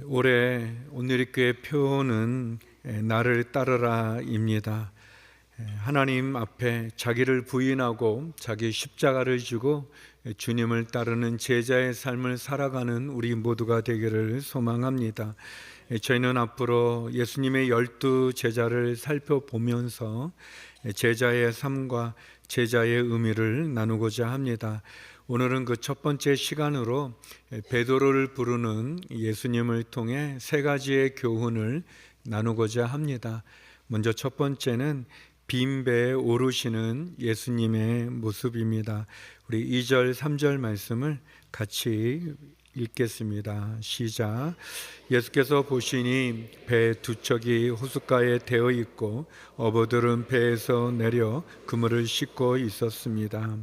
올해 온누리교회 표어는 나를 따르라입니다. 하나님 앞에 자기를 부인하고 자기 십자가를 지고 주님을 따르는 제자의 삶을 살아가는 우리 모두가 되기를 소망합니다. 저희는 앞으로 예수님의 12 제자를 살펴보면서 제자의 삶과 제자의 의미를 나누고자 합니다. 오늘은 그 첫 번째 시간으로 베드로를 부르는 예수님을 통해 세 가지의 교훈을 나누고자 합니다. 먼저 첫 번째는 빈 배에 오르시는 예수님의 모습입니다. 우리 2절, 3절 말씀을 같이 읽겠습니다. 시작. 예수께서 보시니 배 두 척이 호숫가에 대어 있고 어부들은 배에서 내려 그물을 씻고 있었습니다.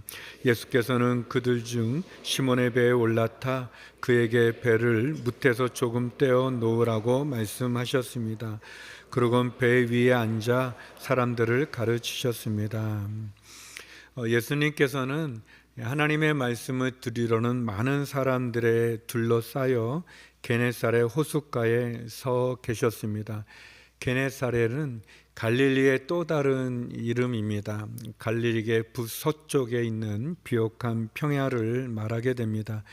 예수께서는 그들 중 시몬의 배에 올라타 그에게 배를 무태서 조금 떼어 놓으라고 말씀하셨습니다. 그러곤 배 위에 앉아 사람들을 가르치셨습니다. 예수님께서는 하나님의 말씀을 들으려는 많은 사람들에 둘러싸여 게네사렛 호숫가에 서 계셨습니다. 게네사렛은 갈릴리의 또 다른 이름입니다. 갈릴리의 북서쪽에 있는 비옥한 평야를 말하게 됩니다.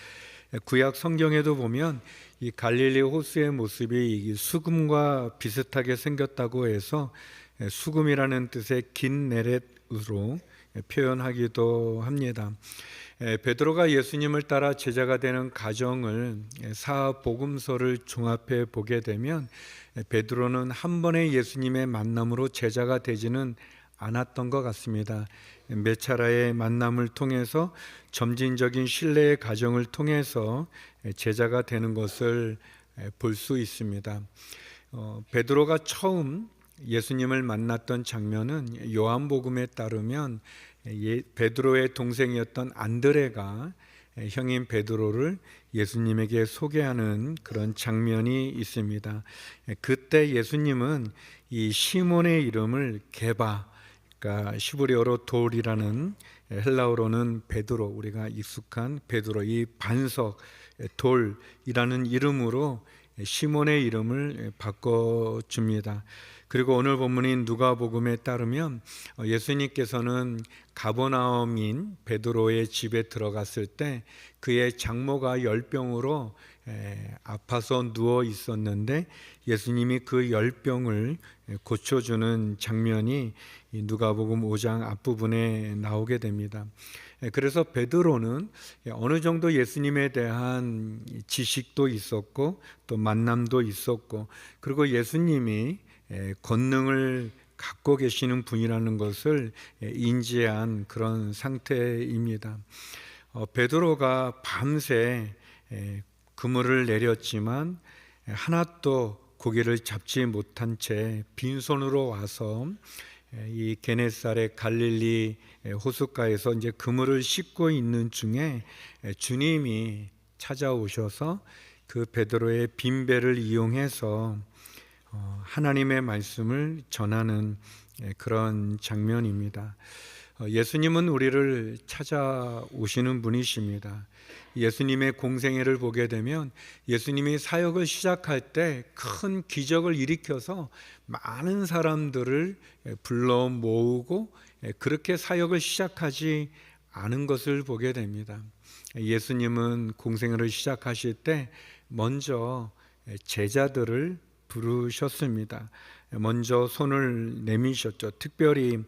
구약 성경에도 보면 이 갈릴리 호수의 모습이 수금과 비슷하게 생겼다고 해서 수금이라는 뜻의 긴 내렛으로 표현하기도 합니다. 베드로가 예수님을 따라 제자가 되는 과정을 사복음서를 종합해 보게 되면 베드로는 한 번의 예수님의 만남으로 제자가 되지는 않았던 것 같습니다. 몇 차례의 만남을 통해서 점진적인 신뢰의 과정을 통해서 제자가 되는 것을 볼 수 있습니다. 베드로가 처음 예수님을 만났던 장면은 요한복음에 따르면 베드로의 동생이었던 안드레가 형인 베드로를 예수님에게 소개하는 그런 장면이 있습니다. 그때 예수님은 이 시몬의 이름을 게바, 그러니까 시브리어로 돌이라는, 헬라어로는 베드로, 우리가 익숙한 베드로, 이 반석, 돌이라는 이름으로 시몬의 이름을 바꿔줍니다. 그리고 오늘 본문인 누가복음에 따르면 예수님께서는 가버나움인 베드로의 집에 들어갔을 때 그의 장모가 열병으로 아파서 누워 있었는데 예수님이 그 열병을 고쳐주는 장면이 누가복음 5장 앞부분에 나오게 됩니다. 그래서 베드로는 어느 정도 예수님에 대한 지식도 있었고 또 만남도 있었고, 그리고 예수님이 권능을 갖고 계시는 분이라는 것을 인지한 그런 상태입니다. 베드로가 밤새 그물을 내렸지만 하나도 고기를 잡지 못한 채 빈손으로 와서 이 게네사렛 갈릴리 호숫가에서 이제 그물을 씻고 있는 중에 주님이 찾아오셔서 그 베드로의 빈 배를 이용해서 하나님의 말씀을 전하는 그런 장면입니다. 예수님은 우리를 찾아오시는 분이십니다. 예수님의 공생애를 보게 되면 예수님이 사역을 시작할 때 큰 기적을 일으켜서 많은 사람들을 불러 모으고 그렇게 사역을 시작하지 않은 것을 보게 됩니다. 예수님은 공생애를 시작하실 때 먼저 제자들을 부르셨습니다. 먼저 손을 내미셨죠. 특별히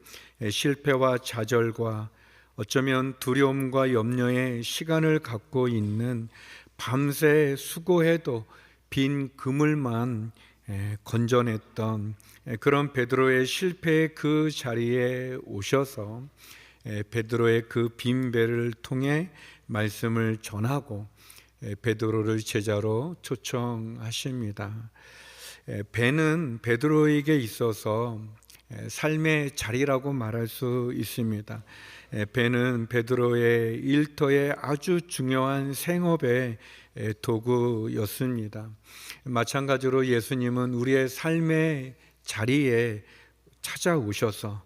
실패와 좌절과 어쩌면 두려움과 염려의 시간을 갖고 있는, 밤새 수고해도 빈 그물만 건져냈던 그런 베드로의 실패의 그 자리에 오셔서 베드로의 그 빈 배를 통해 말씀을 전하고 베드로를 제자로 초청하십니다. 배는 베드로에게 있어서 삶의 자리라고 말할 수 있습니다. 배는 베드로의 일터의 아주 중요한 생업의 도구였습니다. 마찬가지로 예수님은 우리의 삶의 자리에 찾아오셔서,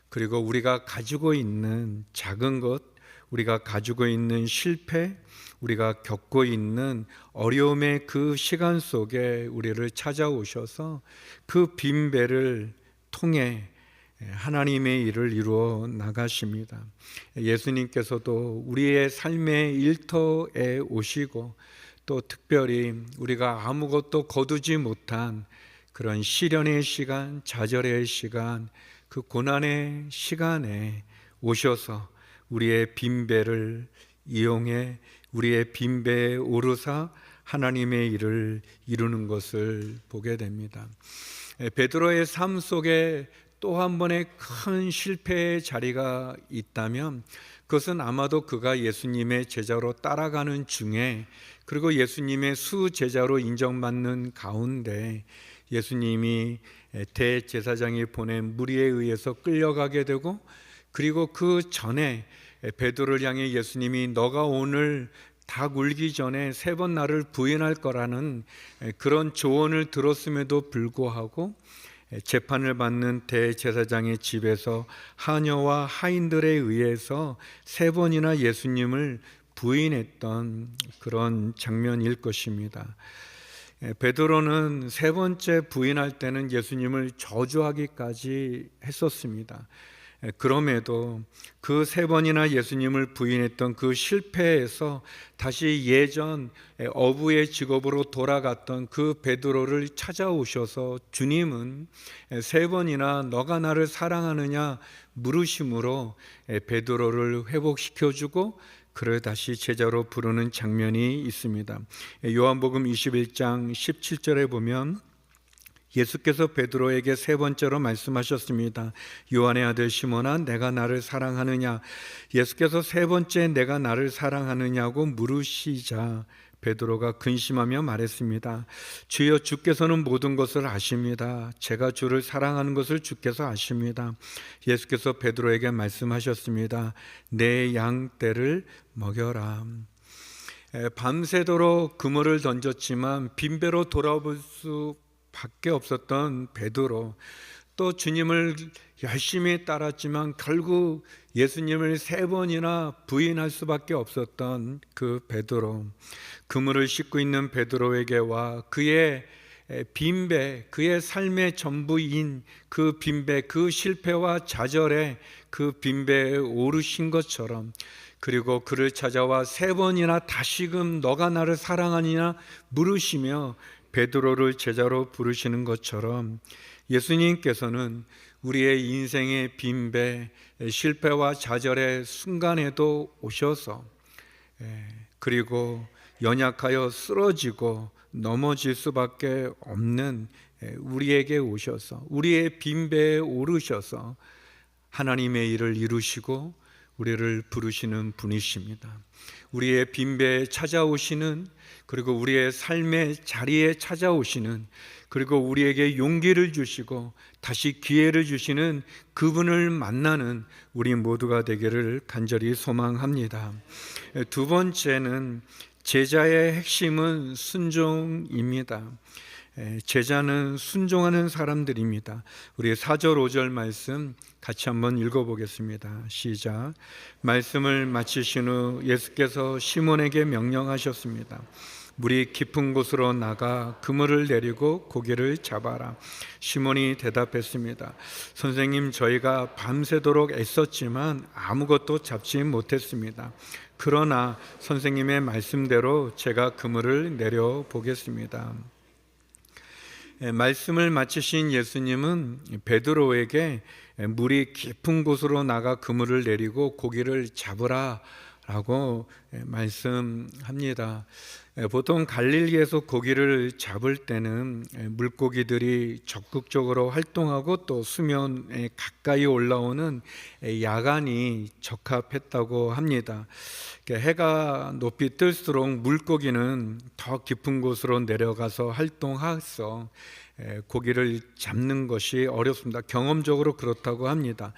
그리고 우리가 가지고 있는 작은 것, 우리가 가지고 있는 실패, 우리가 겪고 있는 어려움의 그 시간 속에 우리를 찾아오셔서 그 빈배를 통해 하나님의 일을 이루어 나가십니다. 예수님께서도 우리의 삶의 일터에 오시고 또 특별히 우리가 아무것도 거두지 못한 그런 시련의 시간, 좌절의 시간, 그 고난의 시간에 오셔서 우리의 빈배를 이용해 우리의 빈배에 오르사 하나님의 일을 이루는 것을 보게 됩니다. 베드로의 삶 속에 또 한 번의 큰 실패의 자리가 있다면 그것은 아마도 그가 예수님의 제자로 따라가는 중에, 그리고 예수님의 수제자로 인정받는 가운데 예수님이 대제사장이 보낸 무리에 의해서 끌려가게 되고, 그리고 그 전에 베드로를 향해 예수님이 너가 오늘 닭 울기 전에 3번 나를 부인할 거라는 그런 조언을 들었음에도 불구하고 재판을 받는 대제사장의 집에서 하녀와 하인들에 의해서 3번이나 예수님을 부인했던 그런 장면일 것입니다. 베드로는 3번째 부인할 때는 예수님을 저주하기까지 했었습니다. 그럼에도 그 3번이나 예수님을 부인했던 그 실패에서 다시 예전 어부의 직업으로 돌아갔던 그 베드로를 찾아오셔서 주님은 3번이나 너가 나를 사랑하느냐 물으심으로 베드로를 회복시켜주고 그를 다시 제자로 부르는 장면이 있습니다. 요한복음 21장 17절에 보면 예수께서 베드로에게 3번째로 말씀하셨습니다. 요한의 아들 시몬아, 내가 나를 사랑하느냐? 예수께서 3번째 내가 나를 사랑하느냐고 물으시자 베드로가 근심하며 말했습니다. 주여, 주께서는 모든 것을 아십니다. 제가 주를 사랑하는 것을 주께서 아십니다. 예수께서 베드로에게 말씀하셨습니다. 내 양떼를 먹여라. 밤새도록 그물을 던졌지만 빈배로 돌아올 수 밖에 없었던 베드로, 또 주님을 열심히 따랐지만 결국 예수님을 3번이나 부인할 수밖에 없었던 그 베드로, 그물을 싣고 있는 베드로에게와 그의 빈배, 그의 삶의 전부인 그 빈배, 그 실패와 좌절에 그 빈배에 오르신 것처럼, 그리고 그를 찾아와 3번이나 다시금 너가 나를 사랑하느냐 물으시며 베드로를 제자로 부르시는 것처럼 예수님께서는 우리의 인생의 빈배, 실패와 좌절의 순간에도 오셔서 그리고 연약하여 쓰러지고 넘어질 수밖에 없는 우리에게 오셔서 우리의 빈배에 오르셔서 하나님의 일을 이루시고 우리를 부르시는 분이십니다. 우리의 빈배에 찾아오시는, 그리고 우리의 삶의 자리에 찾아오시는, 그리고 우리에게 용기를 주시고 다시 기회를 주시는 그분을 만나는 우리 모두가 되기를 간절히 소망합니다. 2번째는 제자의 핵심은 순종입니다. 제자는 순종하는 사람들입니다. 우리 4절 5절 말씀 같이 한번 읽어보겠습니다. 시작. 말씀을 마치신 후 예수께서 시몬에게 명령하셨습니다. 물이 깊은 곳으로 나가 그물을 내리고 고기를 잡아라. 시몬이 대답했습니다. 선생님, 저희가 밤새도록 애썼지만 아무것도 잡지 못했습니다. 그러나 선생님의 말씀대로 제가 그물을 내려보겠습니다. 말씀을 마치신 예수님은 베드로에게 물이 깊은 곳으로 나가 그물을 내리고 고기를 잡으라 라고 말씀합니다. 보통 갈릴리에서 고기를 잡을 때는 물고기들이 적극적으로 활동하고 또 수면에 가까이 올라오는 야간이 적합했다고 합니다. 해가 높이 뜰수록 물고기는 더 깊은 곳으로 내려가서 활동해서 고기를 잡는 것이 어렵습니다. 경험적으로 그렇다고 합니다.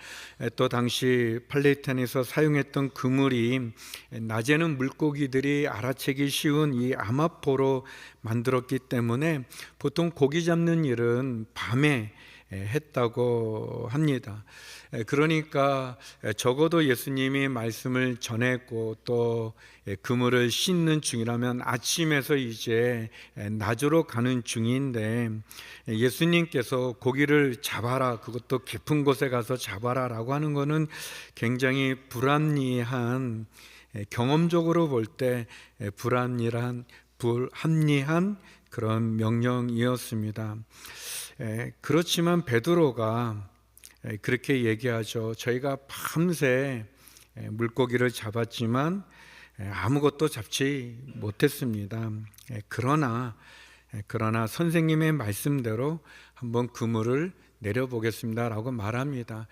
또 당시 팔레스타인에서 사용했던 그물이 낮에는 물고기들이 알아채기 쉬운 이 암압포로 만들었기 때문에 보통 고기 잡는 일은 밤에 했다고 합니다. 그러니까 적어도 예수님이 말씀을 전했고 또 그물을 씻는 중이라면 아침에서 이제 낮으로 가는 중인데 예수님께서 고기를 잡아라, 그것도 깊은 곳에 가서 잡아라 라고 하는 것은 굉장히 불합리한, 경험적으로 볼 때 불합리한 그런 명령이었습니다. 그렇지만 베드로가 그렇게 얘기하죠. 저희가 밤새 물고기를 잡았지만 아무것도 잡지 못했습니다. 그러나 선생님의 말씀대로 한번 그물을 내려보겠습니다 라고 말합니다.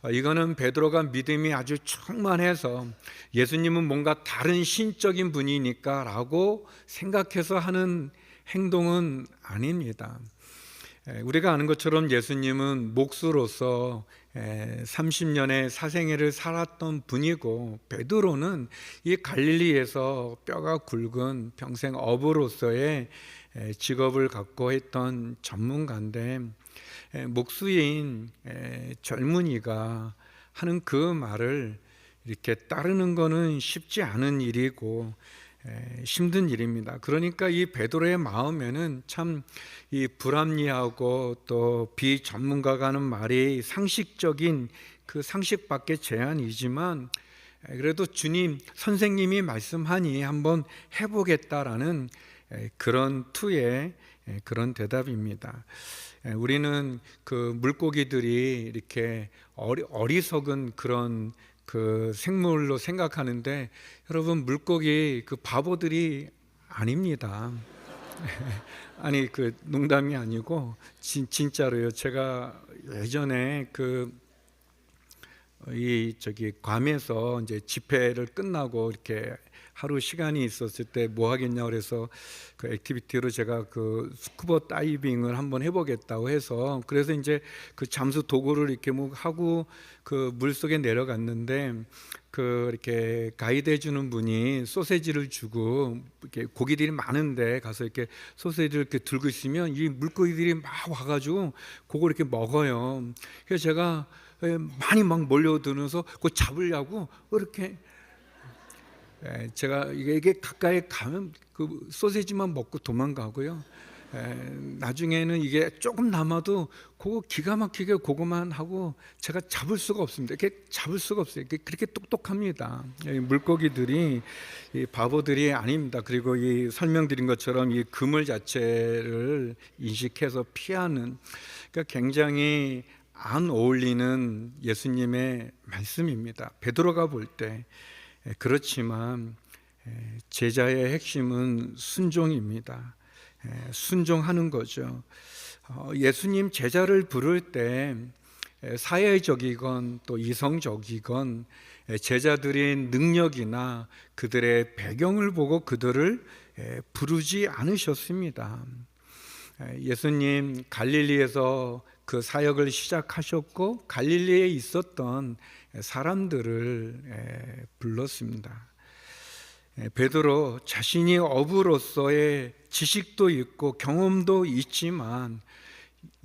이거는 베드로가 믿음이 아주 충만해서 예수님은 뭔가 다른 신적인 분이니까 라고 생각해서 하는 행동은 아닙니다. 우리가 아는 것처럼 예수님은 목수로서 30년의 사생애를 살았던 분이고, 베드로는 이 갈릴리에서 뼈가 굵은 평생 어부로서의 직업을 갖고 했던 전문가인데, 목수인 젊은이가 하는 그 말을 이렇게 따르는 것은 쉽지 않은 일이고 힘든 일입니다. 그러니까 이 베드로의 마음에는 참 이 불합리하고 또 비전문가가 하는 말이 상식적인 그 상식밖의 제안이지만, 그래도 주님, 선생님이 말씀하니 한번 해보겠다라는 그런 투의 그런 대답입니다. 우리는 그 물고기들이 이렇게 어리석은 그런 그 생물로 생각하는데, 여러분, 물고기 그 바보들이 아닙니다. 아니, 그 농담이 아니고 진짜로요. 제가 예전에 괌에서 이제 집회를 끝나고 이렇게 하루 시간이 있었을 때 뭐 하겠냐고 그래서 그 액티비티로 제가 그 스쿠버 다이빙을 한번 해보겠다고 해서, 그래서 이제 그 잠수 도구를 이렇게 뭐 하고 그 물속에 내려갔는데, 그 이렇게 가이드 해주는 분이 소세지를 주고, 이렇게 고기들이 많은데 가서 이렇게 소세지를 이렇게 들고 있으면 이 물고기들이 막 와가지고 그걸 이렇게 먹어요. 그래서 제가 많이 막 몰려들어서 그거 잡으려고 이렇게, 제가 이게 가까이 가면 그 소세지만 먹고 도망가고요. 나중에는 이게 조금 남아도 그거 기가 막히게 그거만 하고 제가 잡을 수가 없습니다. 이렇게 잡을 수가 없어요. 그렇게 똑똑합니다. 물고기들이 이 바보들이 아닙니다. 그리고 이 설명드린 것처럼 이 그물 자체를 인식해서 피하는, 그러니까 굉장히 안 어울리는 예수님의 말씀입니다. 베드로가 볼 때. 그렇지만 제자의 핵심은 순종입니다. 순종하는 거죠. 예수님 제자를 부를 때 사회적이건 또 이성적이건 제자들의 능력이나 그들의 배경을 보고 그들을 부르지 않으셨습니다. 예수님 갈릴리에서 그 사역을 시작하셨고, 갈릴리에 있었던 사람들을 불렀습니다. 베드로 자신이 어부로서의 지식도 있고 경험도 있지만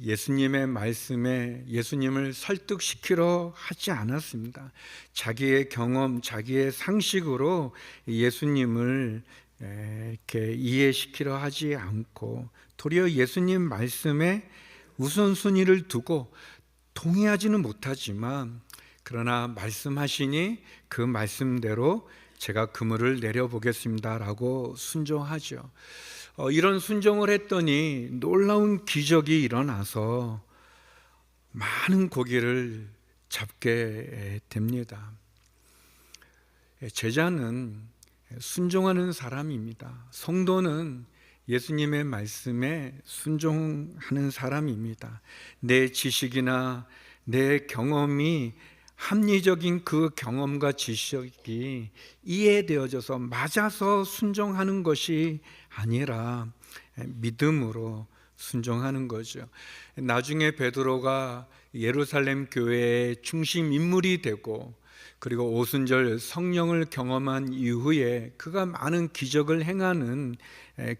예수님의 말씀에 예수님을 설득시키려 하지 않았습니다. 자기의 경험, 자기의 상식으로 예수님을 이렇게 이해시키려 하지 않고, 도리어 예수님 말씀에 우선순위를 두고 동의하지는 못하지만, 그러나 말씀하시니 그 말씀대로 제가 그물을 내려보겠습니다 라고 순종하죠. 이런 순종을 했더니 놀라운 기적이 일어나서 많은 고기를 잡게 됩니다. 제자는 순종하는 사람입니다. 성도는 예수님의 말씀에 순종하는 사람입니다. 내 지식이나 내 경험이 합리적인 그 경험과 지식이 이해되어져서 맞아서 순종하는 것이 아니라 믿음으로 순종하는 거죠. 나중에 베드로가 예루살렘 교회의 중심 인물이 되고 그리고 오순절 성령을 경험한 이후에 그가 많은 기적을 행하는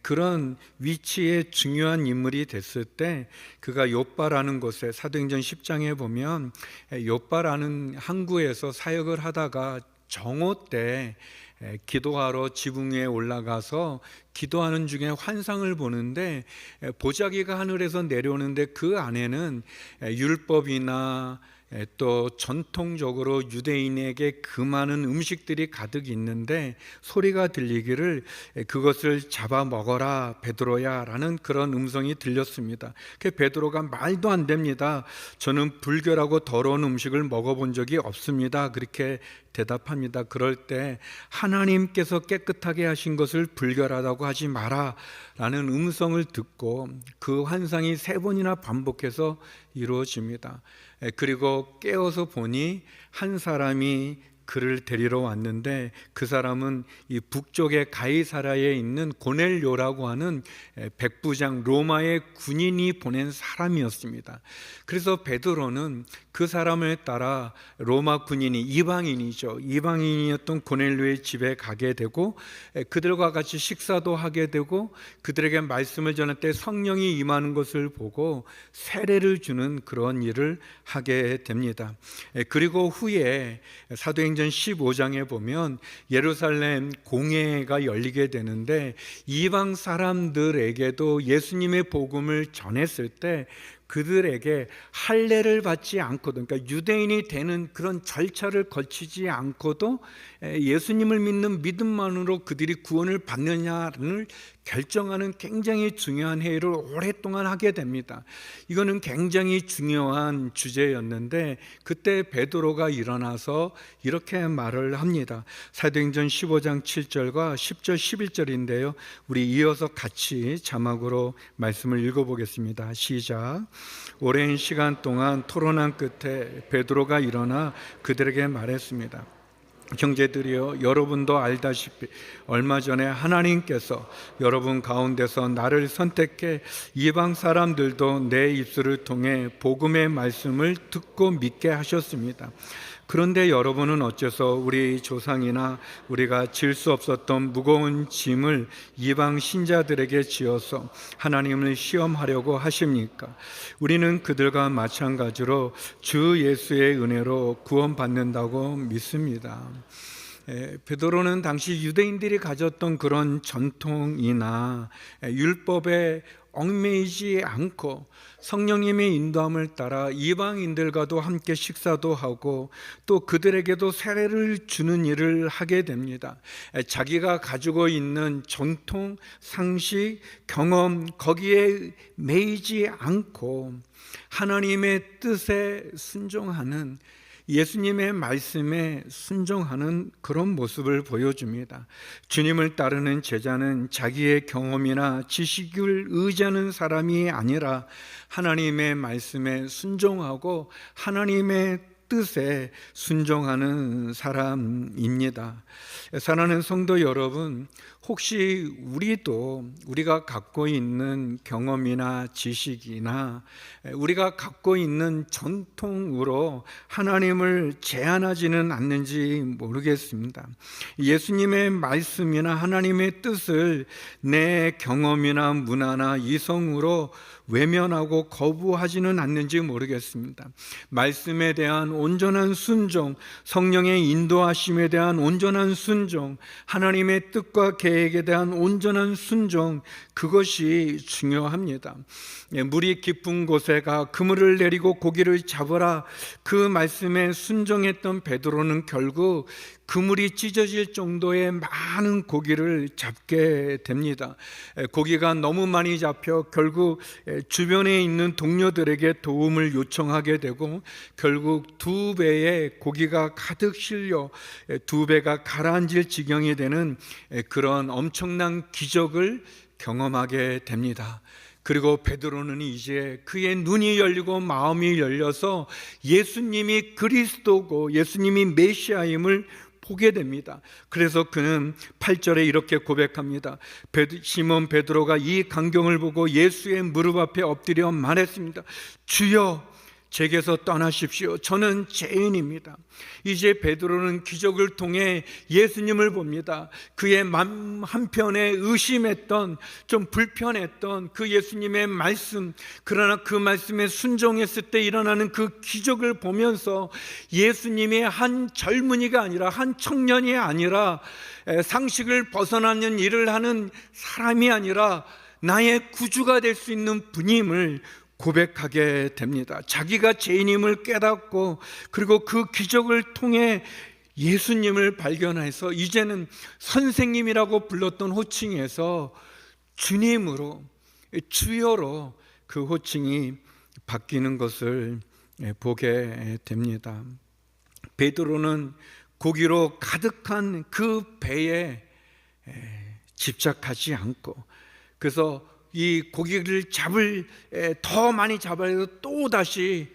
그런 위치에 중요한 인물이 됐을 때, 그가 욥바라는 곳에, 사도행전 10장에 보면 욥바라는 항구에서 사역을 하다가 정오 때 기도하러 지붕 위에 올라가서 기도하는 중에 환상을 보는데, 보자기가 하늘에서 내려오는데 그 안에는 율법이나 또 전통적으로 유대인에게 그 많은 음식들이 가득 있는데 소리가 들리기를 그것을 잡아 먹어라 베드로야 라는 그런 음성이 들렸습니다. 그 베드로가 말도 안 됩니다. 저는 불결하고 더러운 음식을 먹어본 적이 없습니다. 그렇게 대답합니다. 그럴 때 하나님께서 깨끗하게 하신 것을 불결하다고 하지 마라 라는 음성을 듣고 그 환상이 3번이나 반복해서 이루어집니다. 그리고 깨어서 보니 한 사람이 그를 데리러 왔는데, 그 사람은 이 북쪽의 가이사라에 있는 고넬료라고 하는 백부장 로마의 군인이 보낸 사람이었습니다. 그래서 베드로는 그 사람을 따라 로마 군인이, 이방인이었던 고넬료의 집에 가게 되고 그들과 같이 식사도 하게 되고 그들에게 말씀을 전할 때 성령이 임하는 것을 보고 세례를 주는 그런 일을 하게 됩니다. 그리고 후에 사도행전 15장에 보면 예루살렘 공회가 열리게 되는데, 이방 사람들에게도 예수님의 복음을 전했을 때 그들에게 할례를 받지 않고도, 그러니까 유대인이 되는 그런 절차를 거치지 않고도 예수님을 믿는 믿음만으로 그들이 구원을 받느냐를 결정하는 굉장히 중요한 회의를 오랫동안 하게 됩니다. 이거는 굉장히 중요한 주제였는데 그때 베드로가 일어나서 이렇게 말을 합니다. 사도행전 15장 7절과 10절 11절인데요, 우리 이어서 같이 자막으로 말씀을 읽어보겠습니다. 시작. 오랜 시간 동안 토론한 끝에 베드로가 일어나 그들에게 말했습니다. 형제들이여, 여러분도 알다시피 얼마 전에 하나님께서 여러분 가운데서 나를 선택해 이방 사람들도 내 입술을 통해 복음의 말씀을 듣고 믿게 하셨습니다. 그런데 여러분은 어째서 우리 조상이나 우리가 질 수 없었던 무거운 짐을 이방 신자들에게 지어서 하나님을 시험하려고 하십니까? 우리는 그들과 마찬가지로 주 예수의 은혜로 구원받는다고 믿습니다. 베드로는 당시 유대인들이 가졌던 그런 전통이나 율법에 얽매이지 않고 성령님의 인도함을 따라 이방인들과도 함께 식사도 하고 또 그들에게도 세례를 주는 일을 하게 됩니다. 자기가 가지고 있는 전통, 상식, 경험 거기에 매이지 않고 하나님의 뜻에 순종하는, 예수님의 말씀에 순종하는 그런 모습을 보여줍니다. 주님을 따르는 제자는 자기의 경험이나 지식을 의지하는 사람이 아니라 하나님의 말씀에 순종하고 하나님의 뜻에 순종하는 사람입니다. 사랑하는 성도 여러분, 혹시 우리가 갖고 있는 경험이나 지식이나 우리가 갖고 있는 전통으로 하나님을 제한하지는 않는지 모르겠습니다. 예수님의 말씀이나 하나님의 뜻을 내 경험이나 문화나 이성으로 외면하고 거부하지는 않는지 모르겠습니다. 말씀에 대한 온전한 순종, 성령의 인도하심에 대한 온전한 순종, 하나님의 뜻과 계획에 대한 온전한 순종, 그것이 중요합니다. 물이 깊은 곳에 가 그물을 내리고 고기를 잡으라, 그 말씀에 순종했던 베드로는 결국 그물이 찢어질 정도의 많은 고기를 잡게 됩니다. 고기가 너무 많이 잡혀 결국 주변에 있는 동료들에게 도움을 요청하게 되고 결국 2배의 고기가 가득 실려 2배가 가라앉을 지경이 되는 그런 엄청난 기적을 경험하게 됩니다. 그리고 베드로는 이제 그의 눈이 열리고 마음이 열려서 예수님이 그리스도고 예수님이 메시아임을 보게 됩니다. 그래서 그는 8절에 이렇게 고백합니다. 시몬 베드로가 이 광경을 보고 예수의 무릎 앞에 엎드려 말했습니다. 주여, 제게서 떠나십시오. 저는 죄인입니다. 이제 베드로는 기적을 통해 예수님을 봅니다. 그의 맘 한편에 의심했던, 좀 불편했던 그 예수님의 말씀, 그러나 그 말씀에 순종했을 때 일어나는 그 기적을 보면서 예수님이 한 젊은이가 아니라, 한 청년이 아니라, 상식을 벗어나는 일을 하는 사람이 아니라 나의 구주가 될 수 있는 분임을 고백하게 됩니다. 자기가 죄인임을 깨닫고, 그리고 그 기적을 통해 예수님을 발견해서 이제는 선생님이라고 불렀던 호칭에서 주님으로, 주여로 그 호칭이 바뀌는 것을 보게 됩니다. 베드로는 고기로 가득한 그 배에 집착하지 않고, 그래서 이 고기를 더 많이 잡아야 해서 또 다시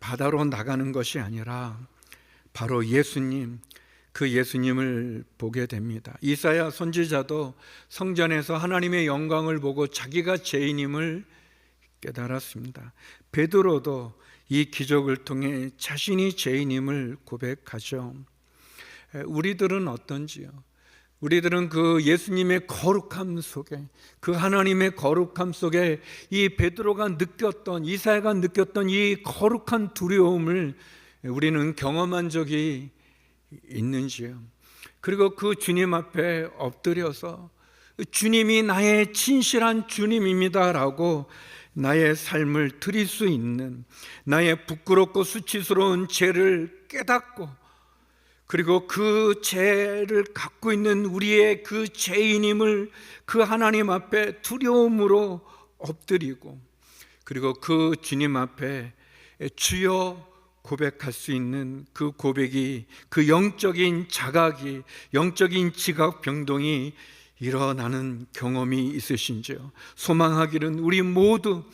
바다로 나가는 것이 아니라 바로 예수님, 그 예수님을 보게 됩니다. 이사야 선지자도 성전에서 하나님의 영광을 보고 자기가 죄인임을 깨달았습니다. 베드로도 이 기적을 통해 자신이 죄인임을 고백하죠. 우리들은 어떤지요? 우리들은 그 예수님의 거룩함 속에, 그 하나님의 거룩함 속에 이 베드로가 느꼈던, 이사야가 느꼈던 이 거룩한 두려움을 우리는 경험한 적이 있는지요? 그리고 그 주님 앞에 엎드려서 주님이 나의 진실한 주님입니다라고 나의 삶을 드릴 수 있는, 나의 부끄럽고 수치스러운 죄를 깨닫고, 그리고 그 죄를 갖고 있는 우리의 그 죄인임을 그 하나님 앞에 두려움으로 엎드리고, 그리고 그 주님 앞에 주여 고백할 수 있는 그 고백이, 그 영적인 자각이, 영적인 지각 병동이 일어나는 경험이 있으신지요? 소망하기는 우리 모두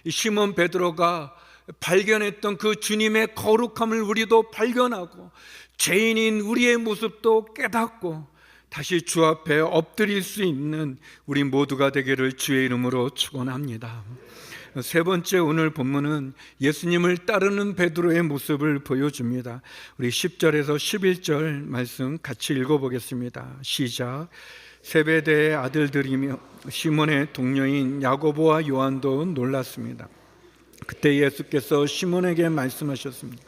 시몬 베드로가 발견했던 그 주님의 거룩함을 우리도 발견하고, 죄인인 우리의 모습도 깨닫고 다시 주 앞에 엎드릴 수 있는 우리 모두가 되기를 주의 이름으로 축원합니다. 세 번째, 오늘 본문은 예수님을 따르는 베드로의 모습을 보여줍니다. 우리 10절에서 11절 말씀 같이 읽어보겠습니다. 시작. 세베대의 아들들이며 시몬의 동료인 야고보와 요한도 놀랐습니다. 그때 예수께서 시몬에게 말씀하셨습니다.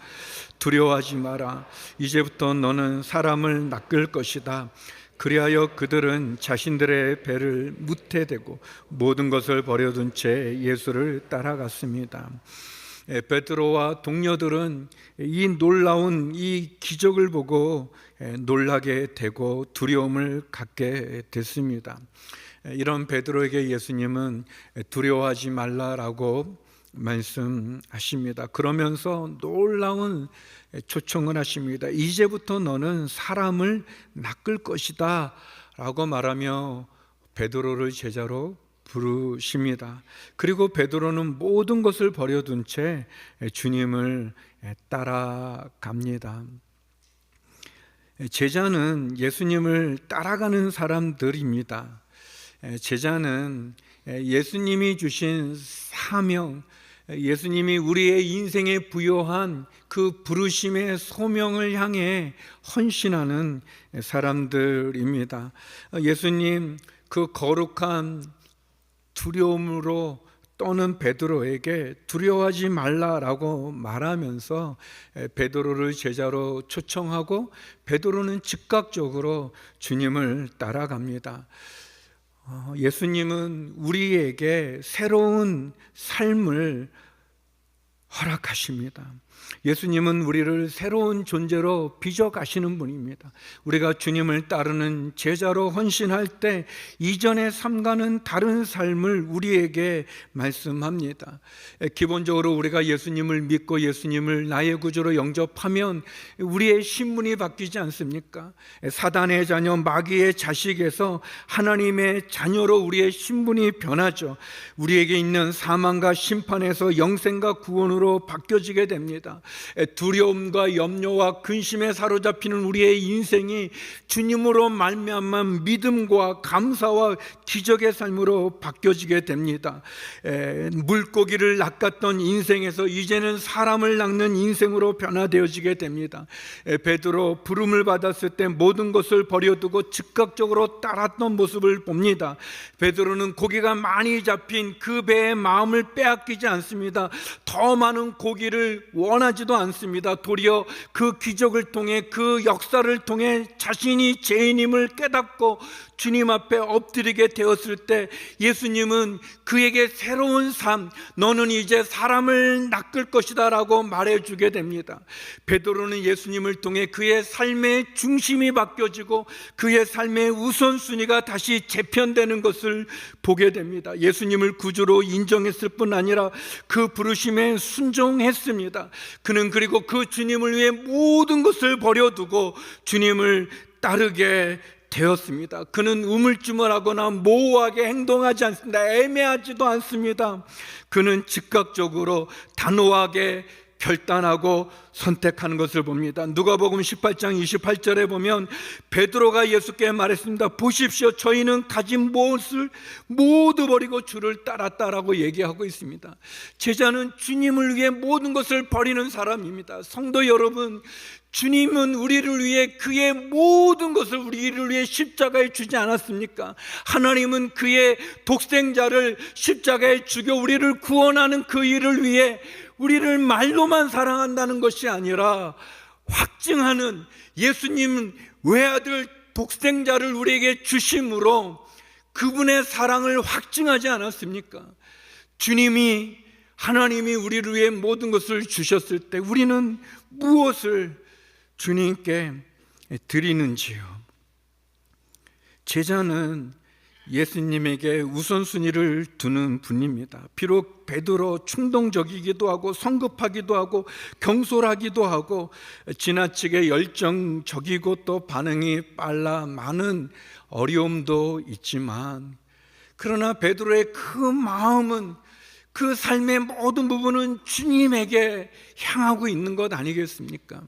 두려워하지 마라. 이제부터 너는 사람을 낚을 것이다. 그리하여 그들은 자신들의 배를 무태 대고 모든 것을 버려둔 채 예수를 따라갔습니다. 베드로와 동료들은 이 놀라운 이 기적을 보고 놀라게 되고 두려움을 갖게 됐습니다. 이런 베드로에게 예수님은 두려워하지 말라라고 말씀하십니다. 그러면서 놀라운 초청을 하십니다. 이제부터 너는 사람을 낚을 것이다 라고 말하며 베드로를 제자로 부르십니다. 그리고 베드로는 모든 것을 버려둔 채 주님을 따라갑니다. 제자는 예수님을 따라가는 사람들입니다. 제자는 예수님이 주신 사명, 예수님이 우리의 인생에 부여한 그 부르심의 소명을 향해 헌신하는 사람들입니다. 예수님 그 거룩한 두려움으로 떠는 베드로에게 두려워하지 말라라고 말하면서 베드로를 제자로 초청하고 베드로는 즉각적으로 주님을 따라갑니다. 예수님은 우리에게 새로운 삶을 허락하십니다. 예수님은 우리를 새로운 존재로 빚어가시는 분입니다. 우리가 주님을 따르는 제자로 헌신할 때 이전의 삶과는 다른 삶을 우리에게 말씀합니다. 기본적으로 우리가 예수님을 믿고 예수님을 나의 구주로 영접하면 우리의 신분이 바뀌지 않습니까? 사단의 자녀, 마귀의 자식에서 하나님의 자녀로 우리의 신분이 변하죠. 우리에게 있는 사망과 심판에서 영생과 구원으로 바뀌어지게 됩니다. 됩니다. 두려움과 염려와 근심에 사로잡히는 우리의 인생이 주님으로 말미암아 믿음과 감사와 기적의 삶으로 바뀌어지게 됩니다. 물고기를 낚았던 인생에서 이제는 사람을 낚는 인생으로 변화되어지게 됩니다. 베드로 부름을 받았을 때 모든 것을 버려두고 즉각적으로 따랐던 모습을 봅니다. 베드로는 고기가 많이 잡힌 그 배의 마음을 빼앗기지 않습니다. 더 많은 고기를 원하지도 않습니다. 도리어 그 기적을 통해, 그 역사를 통해 자신이 죄인임을 깨닫고 주님 앞에 엎드리게 되었을 때 예수님은 그에게 새로운 삶, 너는 이제 사람을 낚을 것이다 라고 말해주게 됩니다. 베드로는 예수님을 통해 그의 삶의 중심이 바뀌어지고 그의 삶의 우선순위가 다시 재편되는 것을 보게 됩니다. 예수님을 구주로 인정했을 뿐 아니라 그 부르심에 순종했습니다. 그는 그리고 그 주님을 위해 모든 것을 버려두고 주님을 따르게 되었습니다. 그는 우물쭈물하거나 모호하게 행동하지 않습니다. 애매하지도 않습니다. 그는 즉각적으로 단호하게 결단하고 선택하는 것을 봅니다. 누가복음 18장 28절에 보면 베드로가 예수께 말했습니다. 보십시오, 저희는 가진 무엇을 모두 버리고 주를 따랐다라고 얘기하고 있습니다. 제자는 주님을 위해 모든 것을 버리는 사람입니다. 성도 여러분, 주님은 우리를 위해 그의 모든 것을 우리를 위해 십자가에 주지 않았습니까? 하나님은 그의 독생자를 십자가에 죽여 우리를 구원하는 그 일을 위해 우리를 말로만 사랑한다는 것이 아니라 확증하는 예수님 외아들 독생자를 우리에게 주심으로 그분의 사랑을 확증하지 않았습니까? 주님이, 하나님이 우리를 위해 모든 것을 주셨을 때 우리는 무엇을 주님께 드리는지요? 제자는 예수님에게 우선순위를 두는 분입니다. 비록 베드로 충동적이기도 하고 성급하기도 하고 경솔하기도 하고 지나치게 열정적이고 또 반응이 빨라 많은 어려움도 있지만, 그러나 베드로의 그 마음은, 그 삶의 모든 부분은 주님에게 향하고 있는 것 아니겠습니까?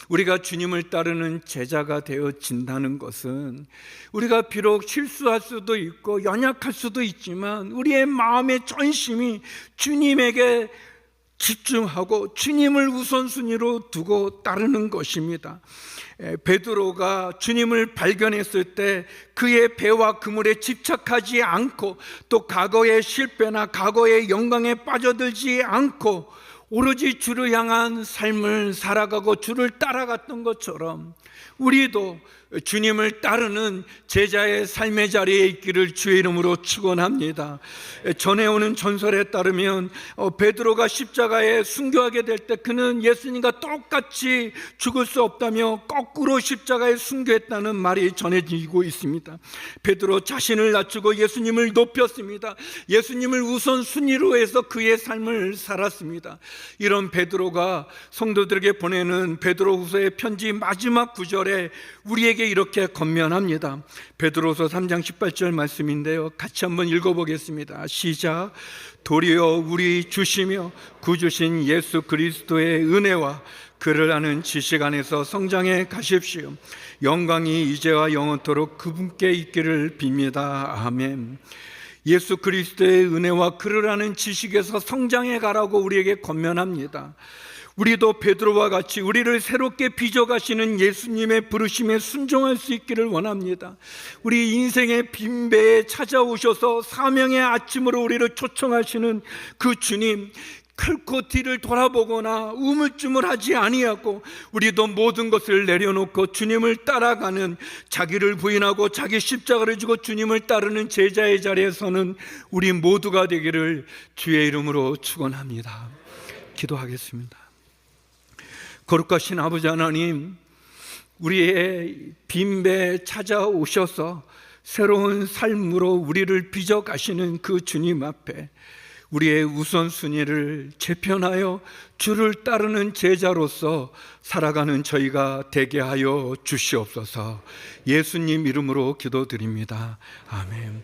우리가 주님을 따르는 제자가 되어진다는 것은 우리가 비록 실수할 수도 있고 연약할 수도 있지만 우리의 마음의 전심이 주님에게 집중하고 주님을 우선순위로 두고 따르는 것입니다. 베드로가 주님을 발견했을 때 그의 배와 그물에 집착하지 않고 또 과거의 실패나 과거의 영광에 빠져들지 않고 오로지 주를 향한 삶을 살아가고 주를 따라갔던 것처럼 우리도 주님을 따르는 제자의 삶의 자리에 있기를 주의 이름으로 축원합니다. 전해오는 전설에 따르면 베드로가 십자가에 순교하게 될 때 그는 예수님과 똑같이 죽을 수 없다며 거꾸로 십자가에 순교했다는 말이 전해지고 있습니다. 베드로 자신을 낮추고 예수님을 높였습니다. 예수님을 우선순위로 해서 그의 삶을 살았습니다. 이런 베드로가 성도들에게 보내는 베드로후서의 편지 마지막 구절에 우리에게 이렇게 권면합니다. 베드로서 3장 18절 말씀인데요, 같이 한번 읽어보겠습니다. 시작. 도리어 우리 주시며 구주신 예수 그리스도의 은혜와 그를 아는 지식 안에서 성장해 가십시오. 영광이 이제와 영원토록 그분께 있기를 빕니다. 아멘. 예수 그리스도의 은혜와 그를 아는 지식에서 성장해 가라고 우리에게 권면합니다. 우리도 베드로와 같이 우리를 새롭게 빚어가시는 예수님의 부르심에 순종할 수 있기를 원합니다. 우리 인생의 빈배에 찾아오셔서 사명의 아침으로 우리를 초청하시는 그 주님, 결코 뒤를 돌아보거나 우물쭈물하지 아니하고 우리도 모든 것을 내려놓고 주님을 따라가는, 자기를 부인하고 자기 십자가를 지고 주님을 따르는 제자의 자리에 서는 우리 모두가 되기를 주의 이름으로 축원합니다. 기도하겠습니다. 거룩하신 아버지 하나님, 우리의 빈배 찾아오셔서 새로운 삶으로 우리를 빚어가시는 그 주님 앞에 우리의 우선순위를 재편하여 주를 따르는 제자로서 살아가는 저희가 되게 하여 주시옵소서. 예수님 이름으로 기도드립니다. 아멘.